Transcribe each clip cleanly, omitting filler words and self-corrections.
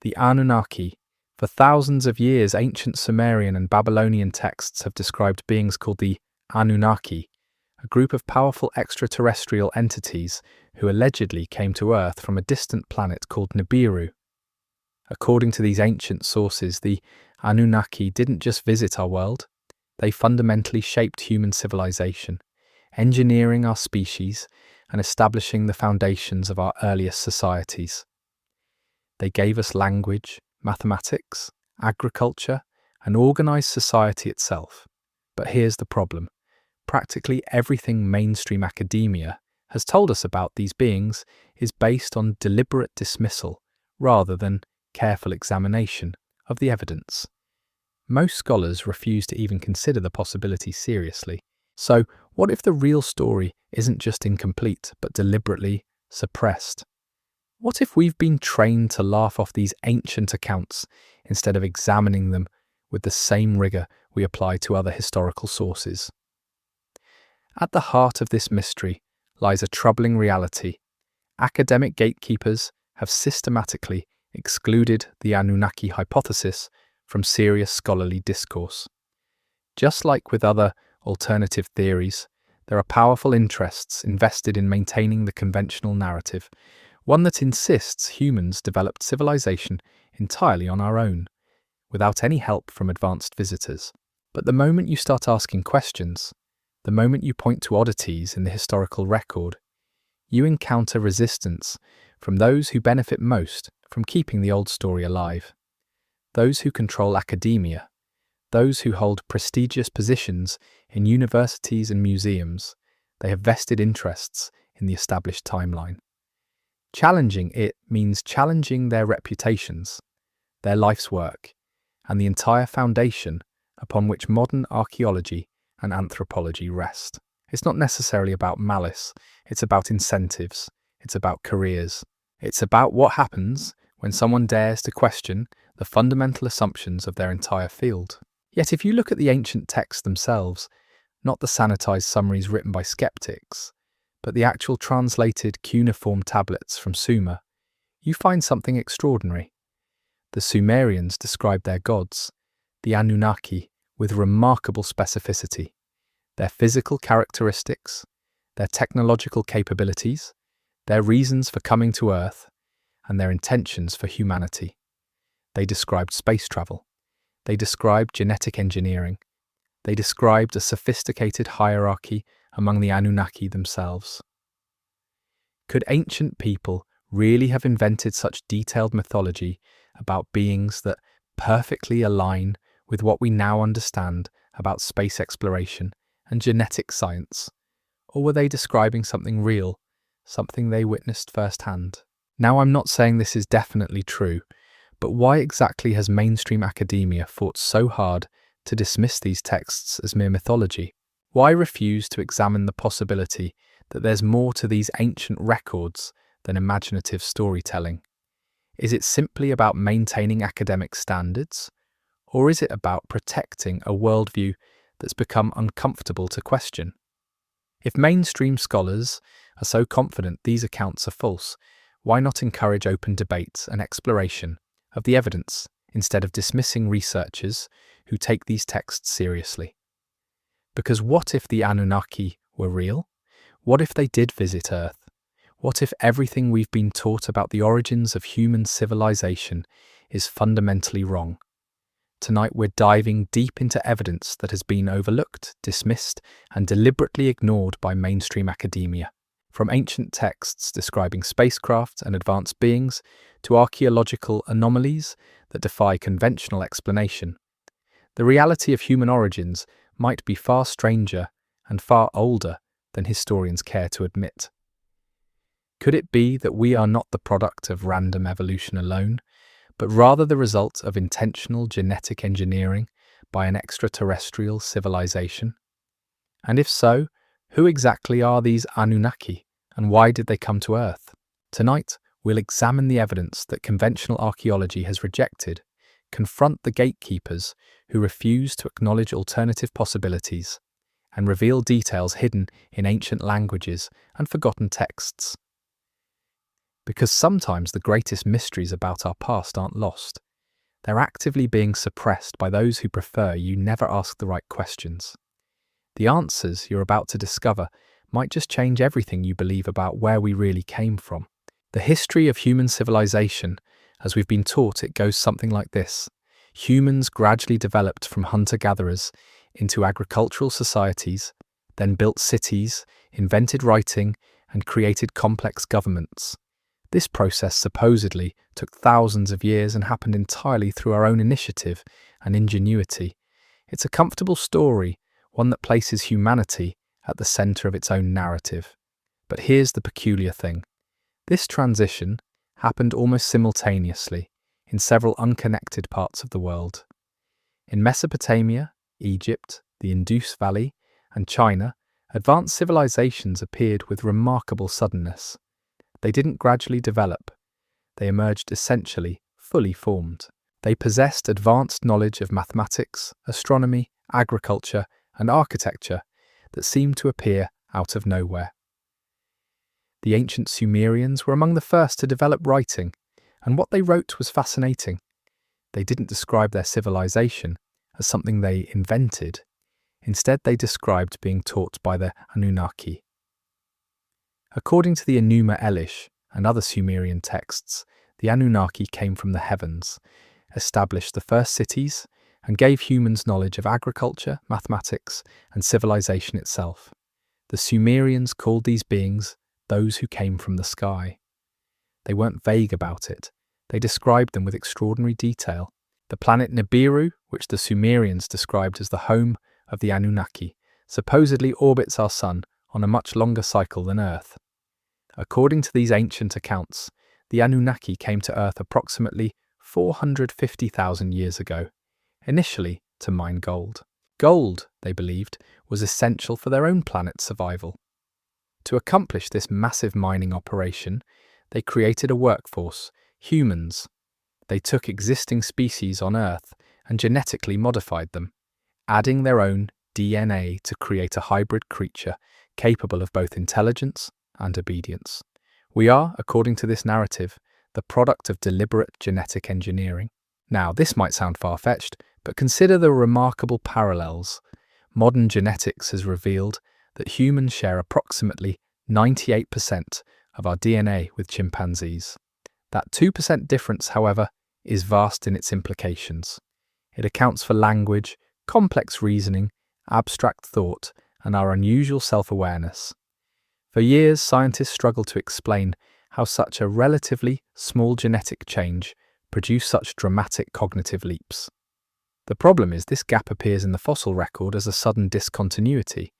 The Anunnaki. For thousands of years, ancient Sumerian and Babylonian texts have described beings called the Anunnaki, a group of powerful extraterrestrial entities who allegedly came to Earth from a distant planet called Nibiru. According to these ancient sources, the Anunnaki didn't just visit our world, they fundamentally shaped human civilization, engineering our species and establishing the foundations of our earliest societies. They gave us language, mathematics, agriculture, and organized society itself. But here's the problem. Practically everything mainstream academia has told us about these beings is based on deliberate dismissal rather than careful examination of the evidence. Most scholars refuse to even consider the possibility seriously. So, what if the real story isn't just incomplete, but deliberately suppressed? What if we've been trained to laugh off these ancient accounts instead of examining them with the same rigor we apply to other historical sources? At the heart of this mystery lies a troubling reality. Academic gatekeepers have systematically excluded the Anunnaki hypothesis from serious scholarly discourse. Just like with other alternative theories, there are powerful interests invested in maintaining the conventional narrative, one that insists humans developed civilization entirely on our own, without any help from advanced visitors. But the moment you start asking questions, the moment you point to oddities in the historical record, you encounter resistance from those who benefit most from keeping the old story alive. Those who control academia, those who hold prestigious positions in universities and museums, they have vested interests in the established timeline. Challenging it means challenging their reputations, their life's work, and the entire foundation upon which modern archaeology and anthropology rest. It's not necessarily about malice, it's about incentives, it's about careers. It's about what happens when someone dares to question the fundamental assumptions of their entire field. Yet if you look at the ancient texts themselves, not the sanitized summaries written by skeptics, but the actual translated cuneiform tablets from Sumer, you find something extraordinary. The Sumerians described their gods, the Anunnaki, with remarkable specificity. Their physical characteristics, their technological capabilities, their reasons for coming to Earth, and their intentions for humanity. They described space travel. They described genetic engineering. They described a sophisticated hierarchy among the Anunnaki themselves. Could ancient people really have invented such detailed mythology about beings that perfectly align with what we now understand about space exploration and genetic science? Or were they describing something real, something they witnessed firsthand? Now, I'm not saying this is definitely true, but why exactly has mainstream academia fought so hard to dismiss these texts as mere mythology? Why refuse to examine the possibility that there's more to these ancient records than imaginative storytelling? Is it simply about maintaining academic standards? Or is it about protecting a worldview that's become uncomfortable to question? If mainstream scholars are so confident these accounts are false, why not encourage open debate and exploration of the evidence instead of dismissing researchers who take these texts seriously? Because what if the Anunnaki were real? What if they did visit Earth? What if everything we've been taught about the origins of human civilization is fundamentally wrong? Tonight we're diving deep into evidence that has been overlooked, dismissed, and deliberately ignored by mainstream academia. From ancient texts describing spacecraft and advanced beings to archaeological anomalies that defy conventional explanation, the reality of human origins might be far stranger and far older than historians care to admit. Could it be that we are not the product of random evolution alone, but rather the result of intentional genetic engineering by an extraterrestrial civilization? And if so, who exactly are these Anunnaki, and why did they come to Earth? Tonight, we'll examine the evidence that conventional archaeology has rejected, confront the gatekeepers who refuse to acknowledge alternative possibilities, and reveal details hidden in ancient languages and forgotten texts. Because sometimes the greatest mysteries about our past aren't lost. They're actively being suppressed by those who prefer you never ask the right questions. The answers you're about to discover might just change everything you believe about where we really came from. The history of human civilization, as we've been taught, it goes something like this. Humans gradually developed from hunter-gatherers into agricultural societies, then built cities, invented writing, and created complex governments. This process supposedly took thousands of years and happened entirely through our own initiative and ingenuity. It's a comfortable story, one that places humanity at the center of its own narrative. But here's the peculiar thing. This transition happened almost simultaneously in several unconnected parts of the world. In Mesopotamia, Egypt, the Indus Valley, and China, advanced civilizations appeared with remarkable suddenness. They didn't gradually develop. They emerged essentially fully formed. They possessed advanced knowledge of mathematics, astronomy, agriculture, and architecture that seemed to appear out of nowhere. The ancient Sumerians were among the first to develop writing, and what they wrote was fascinating. They didn't describe their civilization as something they invented. Instead, they described being taught by the Anunnaki. According to the Enuma Elish and other Sumerian texts, the Anunnaki came from the heavens, established the first cities, and gave humans knowledge of agriculture, mathematics, and civilization itself. The Sumerians called these beings those who came from the sky. They weren't vague about it. They described them with extraordinary detail. The planet Nibiru, which the Sumerians described as the home of the Anunnaki, supposedly orbits our sun on a much longer cycle than Earth. According to these ancient accounts, the Anunnaki came to Earth approximately 450,000 years ago, initially to mine gold. Gold, they believed, was essential for their own planet's survival. To accomplish this massive mining operation, they created a workforce, humans. They took existing species on Earth and genetically modified them, adding their own DNA to create a hybrid creature capable of both intelligence and obedience. We are, according to this narrative, the product of deliberate genetic engineering. Now, this might sound far-fetched, but consider the remarkable parallels. Modern genetics has revealed that humans share approximately 98% of our DNA with chimpanzees. That 2% difference, however, is vast in its implications. It accounts for language, complex reasoning, abstract thought, and our unusual self-awareness. For years, scientists struggled to explain how such a relatively small genetic change produced such dramatic cognitive leaps. The problem is this gap appears in the fossil record as a sudden discontinuity.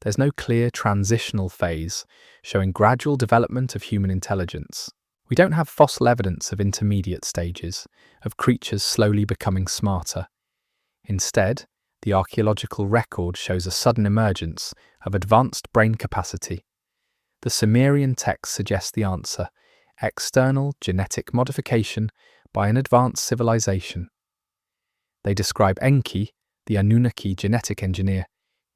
There's no clear transitional phase showing gradual development of human intelligence. We don't have fossil evidence of intermediate stages, of creatures slowly becoming smarter. Instead, the archaeological record shows a sudden emergence of advanced brain capacity. The Sumerian text suggests the answer: external genetic modification by an advanced civilization. They describe Enki, the Anunnaki genetic engineer,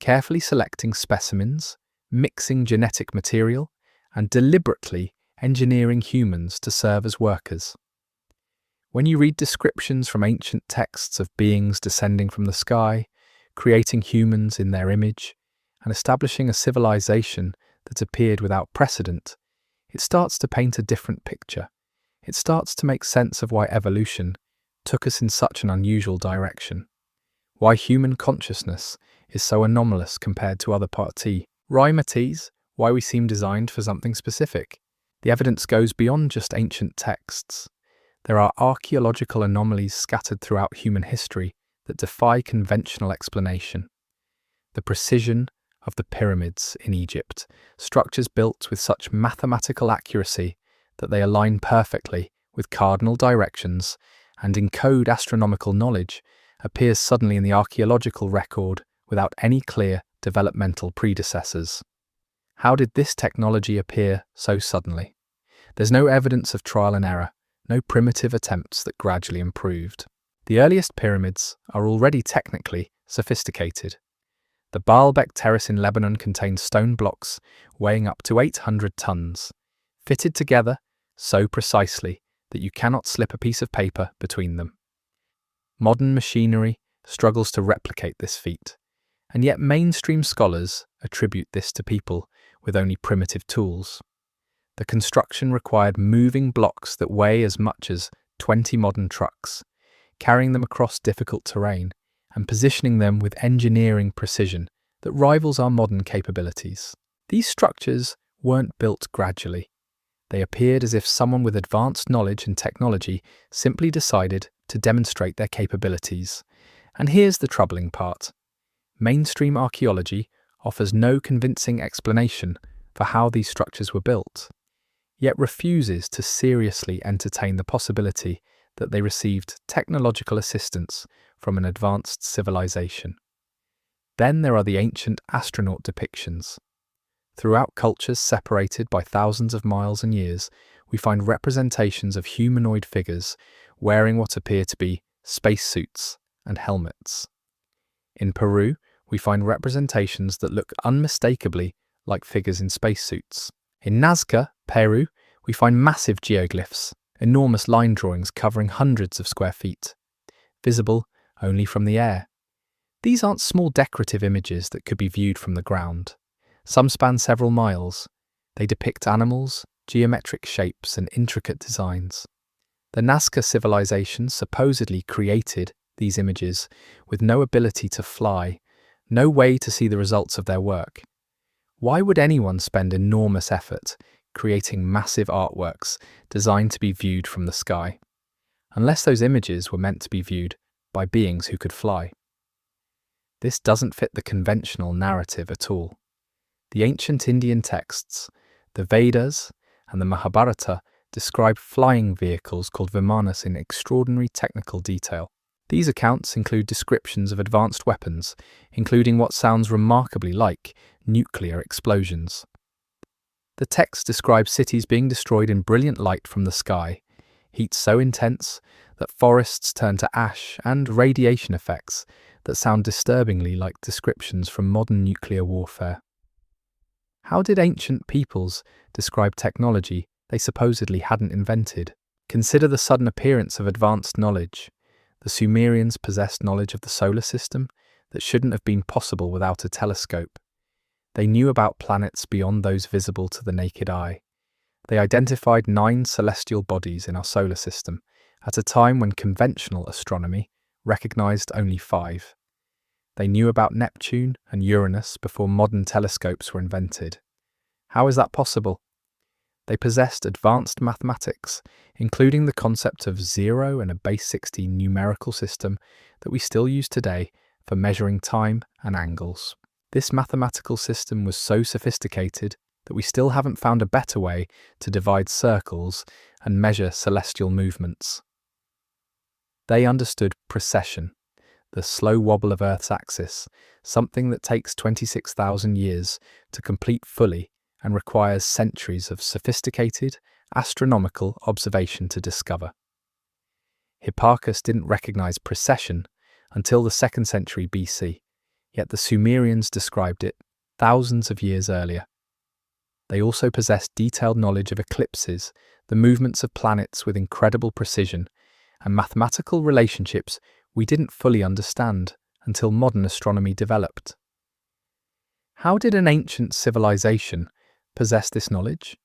carefully selecting specimens, mixing genetic material, and deliberately engineering humans to serve as workers. When you read descriptions from ancient texts of beings descending from the sky, creating humans in their image, and establishing a civilization that appeared without precedent, it starts to paint a different picture. It starts to make sense of why evolution took us in such an unusual direction, why human consciousness is so anomalous compared to other primates, why we seem designed for something specific. The evidence goes beyond just ancient texts. There are archaeological anomalies scattered throughout human history that defy conventional explanation. The precision of the pyramids in Egypt, structures built with such mathematical accuracy that they align perfectly with cardinal directions and encode astronomical knowledge, appears suddenly in the archaeological record without any clear developmental predecessors. How did this technology appear so suddenly? There's no evidence of trial and error, no primitive attempts that gradually improved. The earliest pyramids are already technically sophisticated. The Baalbek terrace in Lebanon contains stone blocks weighing up to 800 tons, fitted together so precisely that you cannot slip a piece of paper between them. Modern machinery struggles to replicate this feat, and yet mainstream scholars attribute this to people with only primitive tools. The construction required moving blocks that weigh as much as 20 modern trucks, carrying them across difficult terrain, and positioning them with engineering precision that rivals our modern capabilities. These structures weren't built gradually. They appeared as if someone with advanced knowledge and technology simply decided to demonstrate their capabilities. And here's the troubling part. Mainstream archaeology offers no convincing explanation for how these structures were built, yet refuses to seriously entertain the possibility that they received technological assistance from an advanced civilization. Then there are the ancient astronaut depictions. Throughout cultures separated by thousands of miles and years, we find representations of humanoid figures wearing what appear to be spacesuits and helmets. In Peru, we find representations that look unmistakably like figures in spacesuits. In Nazca, Peru, we find massive geoglyphs, enormous line drawings covering hundreds of square feet, visible only from the air. These aren't small decorative images that could be viewed from the ground. Some span several miles. They depict animals, geometric shapes, and intricate designs. The Nazca civilization supposedly created these images with no ability to fly, no way to see the results of their work. Why would anyone spend enormous effort creating massive artworks designed to be viewed from the sky, unless those images were meant to be viewed by beings who could fly? This doesn't fit the conventional narrative at all. The ancient Indian texts, the Vedas and the Mahabharata, describe flying vehicles called vimanas in extraordinary technical detail. These accounts include descriptions of advanced weapons, including what sounds remarkably like nuclear explosions. The text describes cities being destroyed in brilliant light from the sky, heat so intense that forests turn to ash, and radiation effects that sound disturbingly like descriptions from modern nuclear warfare. How did ancient peoples describe technology they supposedly hadn't invented? Consider the sudden appearance of advanced knowledge. The Sumerians possessed knowledge of the solar system that shouldn't have been possible without a telescope. They knew about planets beyond those visible to the naked eye. They identified 9 celestial bodies in our solar system at a time when conventional astronomy recognized only 5. They knew about Neptune and Uranus before modern telescopes were invented. How is that possible? They possessed advanced mathematics, including the concept of zero and a base 60 numerical system that we still use today for measuring time and angles. This mathematical system was so sophisticated that we still haven't found a better way to divide circles and measure celestial movements. They understood precession, the slow wobble of Earth's axis, something that takes 26,000 years to complete fully and requires centuries of sophisticated astronomical observation to discover. Hipparchus didn't recognize precession until the 2nd century BC, yet the Sumerians described it thousands of years earlier. They also possessed detailed knowledge of eclipses, the movements of planets with incredible precision, and mathematical relationships we didn't fully understand until modern astronomy developed. How did an ancient civilization possess this knowledge?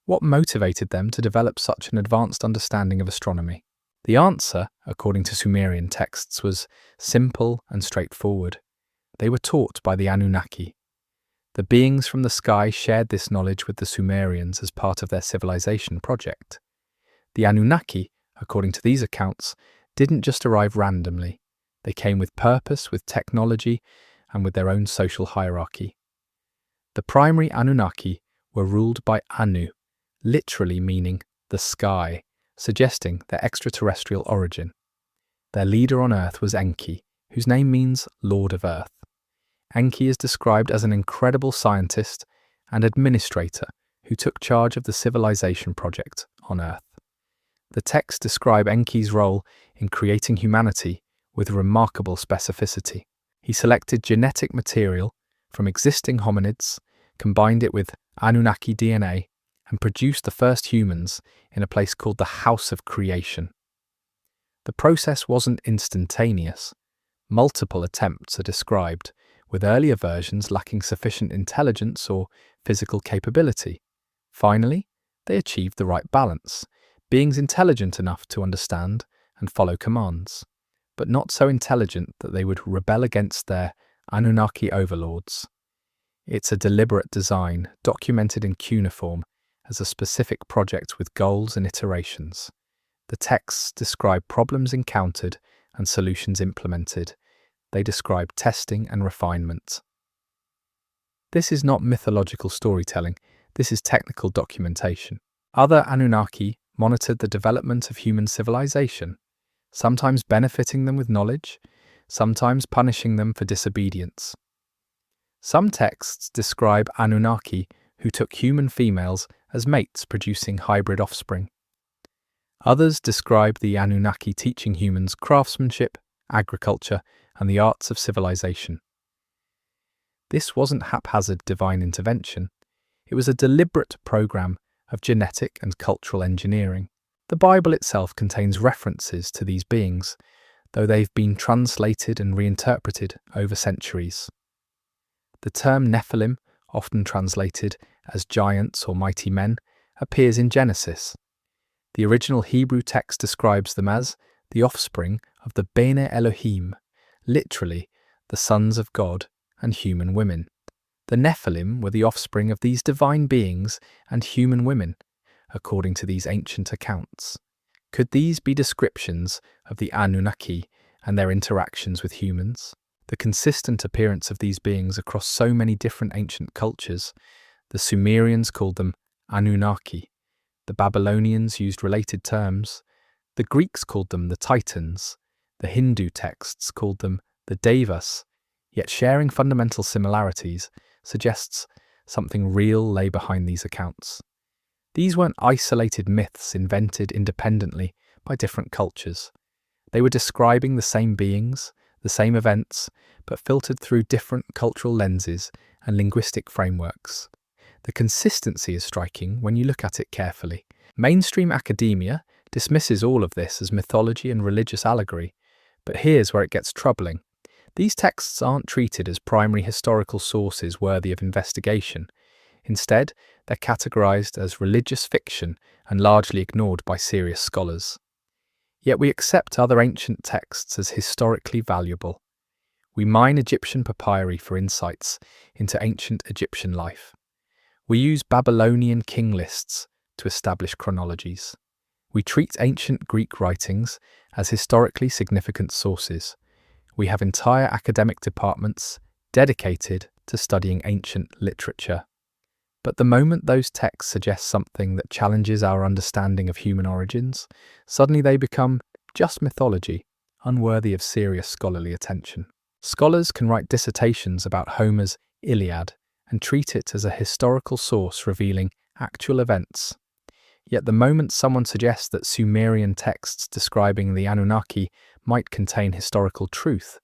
What motivated them to develop such an advanced understanding of astronomy? The answer, according to Sumerian texts, was simple and straightforward. They were taught by the Anunnaki. The beings from the sky shared this knowledge with the Sumerians as part of their civilization project. The Anunnaki, according to these accounts, didn't just arrive randomly. They came with purpose, with technology, and with their own social hierarchy. The primary Anunnaki were ruled by Anu, literally meaning the sky, suggesting their extraterrestrial origin. Their leader on Earth was Enki, whose name means Lord of Earth. Enki is described as an incredible scientist and administrator who took charge of the civilization project on Earth. The texts describe Enki's role in creating humanity with remarkable specificity. He selected genetic material from existing hominids, combined it with Anunnaki DNA, and produced the first humans in a place called the House of Creation. The process wasn't instantaneous. Multiple attempts are described, with earlier versions lacking sufficient intelligence or physical capability. Finally, they achieved the right balance, beings intelligent enough to understand and follow commands, but not so intelligent that they would rebel against their Anunnaki overlords. It's a deliberate design, documented in cuneiform as a specific project with goals and iterations. The texts describe problems encountered and solutions implemented. They describe testing and refinement. This is not mythological storytelling, this is technical documentation. Other Anunnaki monitored the development of human civilization, sometimes benefiting them with knowledge, sometimes punishing them for disobedience. Some texts describe Anunnaki who took human females as mates, producing hybrid offspring. Others describe the Anunnaki teaching humans craftsmanship, agriculture, and the arts of civilization. This wasn't haphazard divine intervention. It was a deliberate program of genetic and cultural engineering. The Bible itself contains references to these beings, though they've been translated and reinterpreted over centuries. The term Nephilim, often translated as giants or mighty men, appears in Genesis. The original Hebrew text describes them as the offspring of the Bene Elohim, literally the sons of God and human women. The Nephilim were the offspring of these divine beings and human women, according to these ancient accounts. Could these be descriptions of the Anunnaki and their interactions with humans? The consistent appearance of these beings across so many different ancient cultures. The Sumerians called them Anunnaki. The Babylonians used related terms. The Greeks called them the Titans. The Hindu texts called them the Devas. Yet sharing fundamental similarities suggests something real lay behind these accounts. These weren't isolated myths invented independently by different cultures. They were describing the same beings, the same events, but filtered through different cultural lenses and linguistic frameworks. The consistency is striking when you look at it carefully. Mainstream academia dismisses all of this as mythology and religious allegory, but here's where it gets troubling. These texts aren't treated as primary historical sources worthy of investigation. Instead, they're categorized as religious fiction and largely ignored by serious scholars. Yet we accept other ancient texts as historically valuable. We mine Egyptian papyri for insights into ancient Egyptian life. We use Babylonian king lists to establish chronologies. We treat ancient Greek writings as historically significant sources. We have entire academic departments dedicated to studying ancient literature. But the moment those texts suggest something that challenges our understanding of human origins, suddenly they become just mythology, unworthy of serious scholarly attention. Scholars can write dissertations about Homer's Iliad and treat it as a historical source revealing actual events. Yet the moment someone suggests that Sumerian texts describing the Anunnaki might contain historical truth,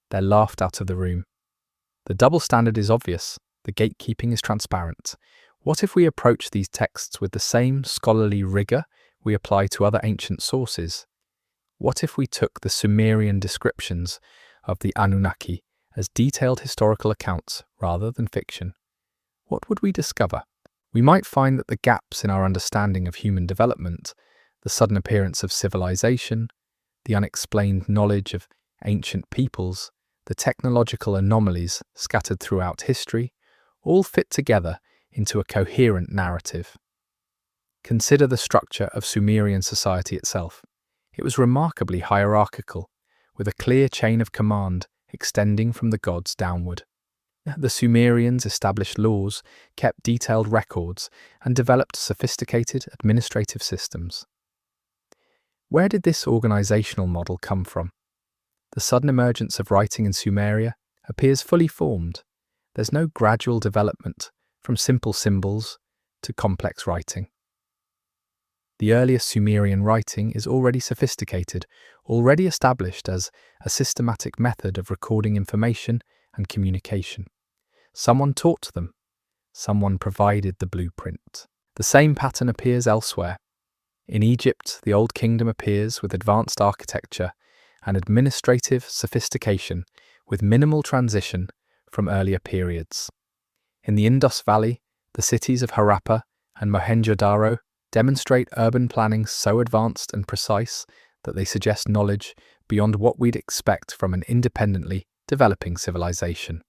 they're laughed out of the room. The double standard is obvious. The gatekeeping is transparent. What if we approach these texts with the same scholarly rigor we apply to other ancient sources? What if we took the Sumerian descriptions of the Anunnaki as detailed historical accounts rather than fiction? What would we discover? We might find that the gaps in our understanding of human development, the sudden appearance of civilization, the unexplained knowledge of ancient peoples, the technological anomalies scattered throughout history, all fit together into a coherent narrative. Consider the structure of Sumerian society itself. It was remarkably hierarchical, with a clear chain of command extending from the gods downward. The Sumerians established laws, kept detailed records, and developed sophisticated administrative systems. Where did this organizational model come from? The sudden emergence of writing in Sumeria appears fully formed. There's no gradual development from simple symbols to complex writing. The earliest Sumerian writing is already sophisticated, already established as a systematic method of recording information and communication. Someone taught them. Someone provided the blueprint. The same pattern appears elsewhere. In Egypt, the Old Kingdom appears with advanced architecture and administrative sophistication with minimal transition from earlier periods. In the Indus Valley, the cities of Harappa and Mohenjo-daro demonstrate urban planning so advanced and precise that they suggest knowledge beyond what we'd expect from an independently developing civilization.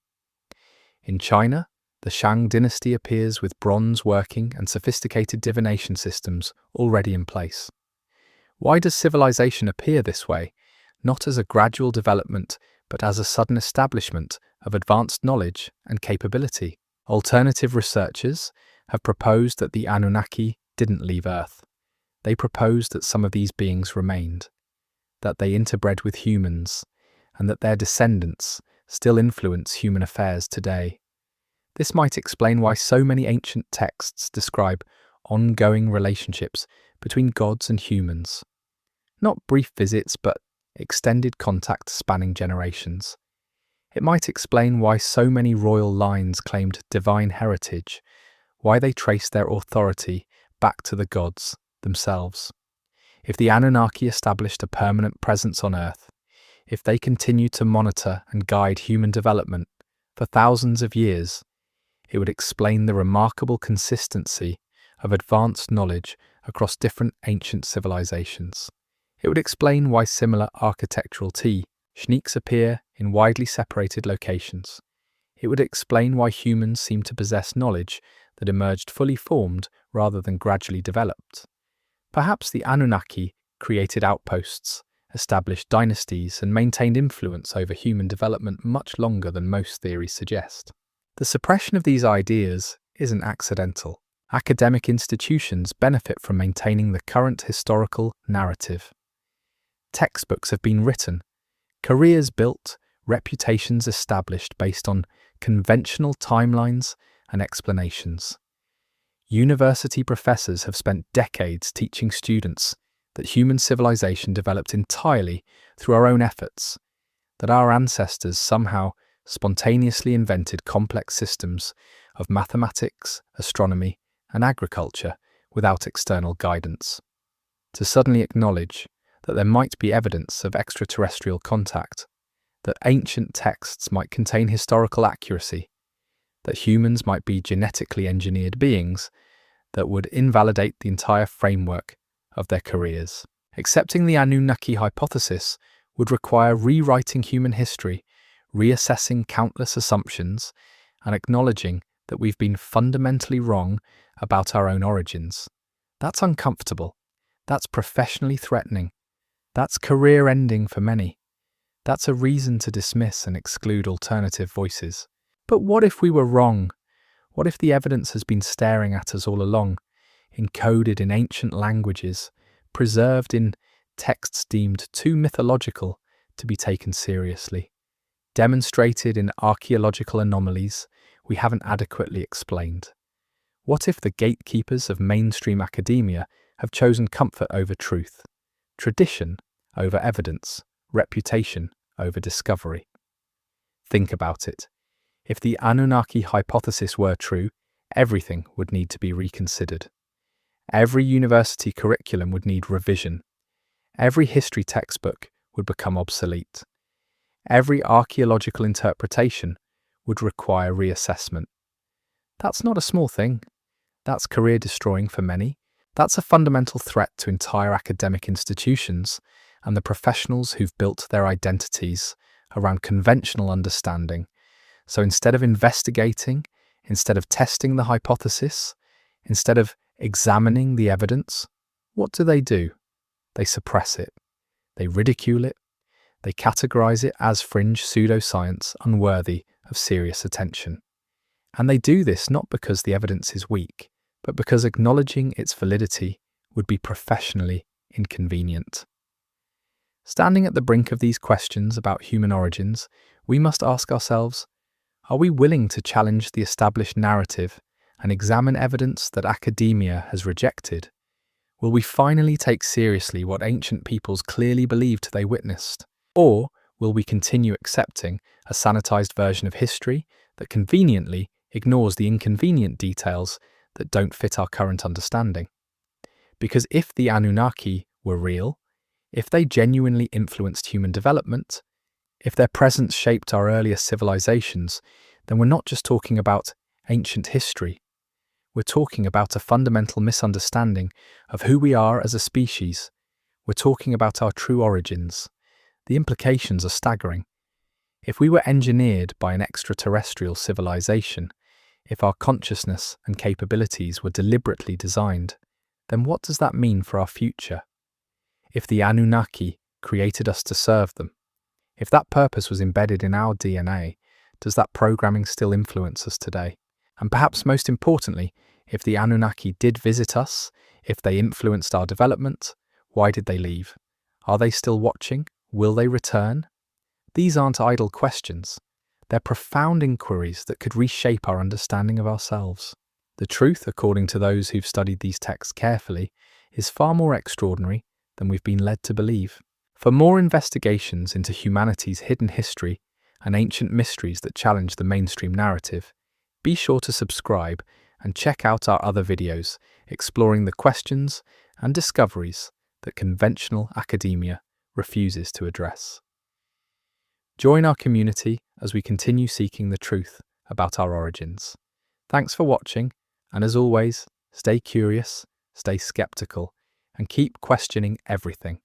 In China, the Shang dynasty appears with bronze working and sophisticated divination systems already in place. Why does civilization appear this way, not as a gradual development, but as a sudden establishment of advanced knowledge and capability? Alternative researchers have proposed that the Anunnaki didn't leave Earth. They proposed that some of these beings remained, that they interbred with humans, and that their descendants still influence human affairs today. This might explain why so many ancient texts describe ongoing relationships between gods and humans. Not brief visits, but extended contact spanning generations. It might explain why so many royal lines claimed divine heritage, why they traced their authority back to the gods themselves. If the Anunnaki established a permanent presence on Earth, if they continued to monitor and guide human development for thousands of years, it would explain the remarkable consistency of advanced knowledge across different ancient civilizations. It would explain why similar architectural techniques appear in widely separated locations. It would explain why humans seem to possess knowledge that emerged fully formed rather than gradually developed. Perhaps the Anunnaki created outposts, established dynasties, and maintained influence over human development much longer than most theories suggest. The suppression of these ideas isn't accidental. Academic institutions benefit from maintaining the current historical narrative. Textbooks have been written, careers built, reputations established based on conventional timelines and explanations. University professors have spent decades teaching students that human civilization developed entirely through our own efforts, that our ancestors somehow spontaneously invented complex systems of mathematics, astronomy, and agriculture without external guidance. To suddenly acknowledge that there might be evidence of extraterrestrial contact, that ancient texts might contain historical accuracy, that humans might be genetically engineered beings, that would invalidate the entire framework of their careers. Accepting the Anunnaki hypothesis would require rewriting human history, reassessing countless assumptions, and acknowledging that we've been fundamentally wrong about our own origins. That's uncomfortable. That's professionally threatening. That's career-ending for many. That's a reason to dismiss and exclude alternative voices. But what if we were wrong? What if the evidence has been staring at us all along, encoded in ancient languages, preserved in texts deemed too mythological to be taken seriously, demonstrated in archaeological anomalies we haven't adequately explained? What if the gatekeepers of mainstream academia have chosen comfort over truth, tradition over evidence, reputation over discovery? Think about it. If the Anunnaki hypothesis were true, everything would need to be reconsidered. Every university curriculum would need revision. Every history textbook would become obsolete. Every archaeological interpretation would require reassessment. That's not a small thing. That's career-destroying for many. That's a fundamental threat to entire academic institutions and the professionals who've built their identities around conventional understanding. So instead of investigating, instead of testing the hypothesis, instead of examining the evidence, what do? They suppress it. They ridicule it. They categorize it as fringe pseudoscience unworthy of serious attention. And they do this not because the evidence is weak, but because acknowledging its validity would be professionally inconvenient. Standing at the brink of these questions about human origins, we must ask ourselves, are we willing to challenge the established narrative and examine evidence that academia has rejected? Will we finally take seriously what ancient peoples clearly believed they witnessed? Or will we continue accepting a sanitized version of history that conveniently ignores the inconvenient details that don't fit our current understanding. Because if the Anunnaki were real, if they genuinely influenced human development, if their presence shaped our earliest civilizations, then we're not just talking about ancient history. We're talking about a fundamental misunderstanding of who we are as a species. We're talking about our true origins. The implications are staggering. If we were engineered by an extraterrestrial civilization, if our consciousness and capabilities were deliberately designed, then what does that mean for our future? If the Anunnaki created us to serve them, if that purpose was embedded in our DNA, does that programming still influence us today? And perhaps most importantly, if the Anunnaki did visit us, if they influenced our development, why did they leave? Are they still watching? Will they return? These aren't idle questions. They're profound inquiries that could reshape our understanding of ourselves. The truth, according to those who've studied these texts carefully, is far more extraordinary than we've been led to believe. For more investigations into humanity's hidden history and ancient mysteries that challenge the mainstream narrative, be sure to subscribe and check out our other videos exploring the questions and discoveries that conventional academia refuses to address. Join our community as we continue seeking the truth about our origins. Thanks for watching, and as always, stay curious, stay skeptical, and keep questioning everything.